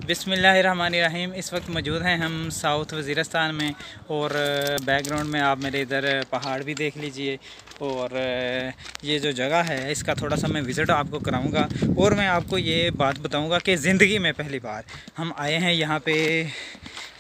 बिस्मिल्लाहिर्रहमानिर्रहीम। इस वक्त मौजूद हैं हम साउथ वज़ीरिस्तान में और बैकग्राउंड में आप मेरे इधर पहाड़ भी देख लीजिए। और ये जो जगह है इसका थोड़ा सा मैं विज़िट आपको कराऊंगा और मैं आपको ये बात बताऊंगा कि ज़िंदगी में पहली बार हम आए हैं यहाँ पे।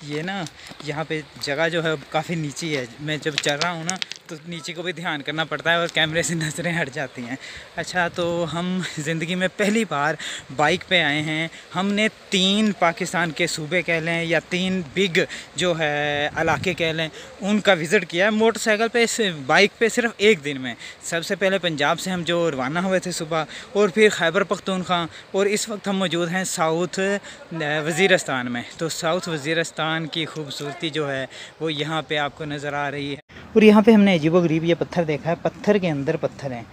ये ना यहाँ पे जगह जो है काफ़ी नीची है। मैं जब चल रहा हूँ ना तो नीचे को भी ध्यान करना पड़ता है और कैमरे से नज़रें हट जाती हैं। अच्छा, तो हम ज़िंदगी में पहली बार बाइक पे आए हैं। हमने 3 पाकिस्तान के सूबे कह लें या 3 बिग जो है इलाके कह लें उनका विज़िट किया है मोटरसाइकिल पे, इस बाइक पे सिर्फ एक दिन में। सबसे पहले पंजाब से हम जो रवाना हुए थे सुबह, और फिर खैबर पख्तूनख्वा, और इस वक्त हम मौजूद हैं साउथ वज़ीरिस्तान में। तो साउथ वज़ीरिस्तान की खूबसूरती जो है वो यहाँ पे आपको नज़र आ रही है। और यहाँ पे हमने अजीबोगरीब ये पत्थर देखा है। पत्थर के अंदर पत्थर हैं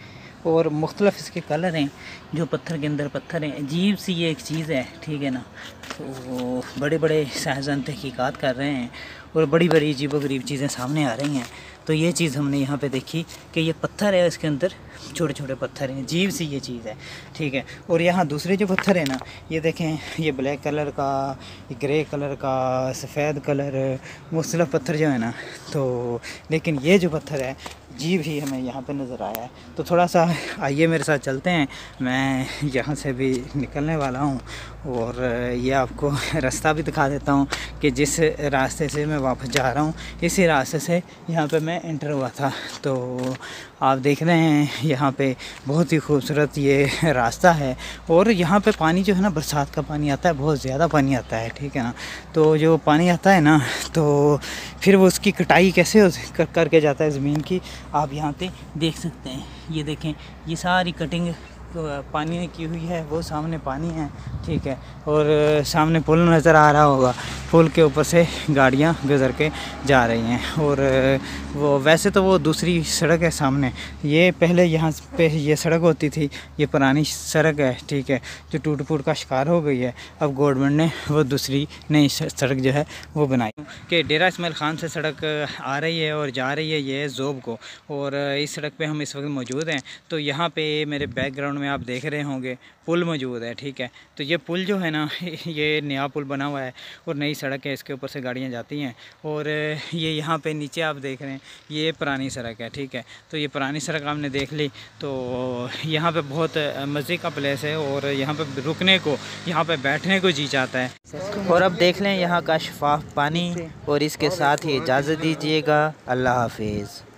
और मुख्तलिफ़ इसके कलर हैं जो पत्थर के अंदर पत्थर हैं। अजीब सी ये एक चीज़ है, ठीक है ना। तो बड़े बड़े साइंसदान तहकीकात कर रहे हैं और बड़ी बड़ी अजीबोगरीब चीज़ें सामने आ रही हैं। तो ये चीज़ हमने यहाँ पे देखी कि ये पत्थर है, इसके अंदर छोटे छोटे पत्थर हैं। अजीब सी ये चीज़ है, ठीक है। और यहाँ दूसरे जो पत्थर है ना, ये देखें, ये ब्लैक कलर का, ये ग्रे कलर का, सफ़ेद कलर, मुख्तलिफ़ पत्थर जो है ना। तो लेकिन ये जो पत्थर है अजीब ही हमें यहाँ पे नज़र आया है। तो थोड़ा सा आइए मेरे साथ चलते हैं। मैं यहाँ से भी निकलने वाला हूँ और ये आपको रास्ता भी दिखा देता हूँ कि जिस रास्ते से मैं वापस जा रहा हूँ इसी रास्ते से यहाँ पे मैं एंटर हुआ था। तो आप देख रहे हैं यहाँ पे बहुत ही खूबसूरत ये रास्ता है। और यहाँ पे पानी जो है ना, बरसात का पानी आता है, बहुत ज़्यादा पानी आता है, ठीक है ना। तो जो पानी आता है ना, तो फिर वो उसकी कटाई कैसे करके जाता है ज़मीन की, आप यहाँ पे देख सकते हैं। ये देखें, ये सारी कटिंग पानी ने की हुई है, वो सामने पानी है, ठीक है। और सामने पुल नज़र आ रहा होगा, पुल के ऊपर से गाड़ियाँ गुज़र के जा रही हैं। और वो वैसे तो वो दूसरी सड़क है सामने, ये पहले यहाँ पे ये सड़क होती थी, ये पुरानी सड़क है, ठीक है, जो टूट फूट का शिकार हो गई है। अब गवर्नमेंट ने वो दूसरी नई सड़क जो है वो बनाई कि डेरा इस्माइल ख़ान से सड़क आ रही है और जा रही है ये ज़ोब को। और इस सड़क पे हम इस वक्त मौजूद हैं। तो यहाँ पे मेरे बैकग्राउंड में आप देख रहे होंगे पुल मौजूद है, ठीक है। तो ये पुल जो है ना, ये नया पुल बना हुआ है और नई सड़क है, इसके ऊपर से गाड़ियाँ जाती हैं। और ये यहाँ पे नीचे आप देख रहे हैं ये पुरानी सड़क है, ठीक है। तो ये पुरानी सड़क आपने देख ली। तो यहाँ पे बहुत मज़े का प्लेस है और यहाँ पे रुकने को, यहाँ पे बैठने को जी चाहता है। और अब देख लें यहाँ का शफाफ पानी। और इसके साथ ही इजाज़त दीजिएगा। अल्लाह हाफिज़।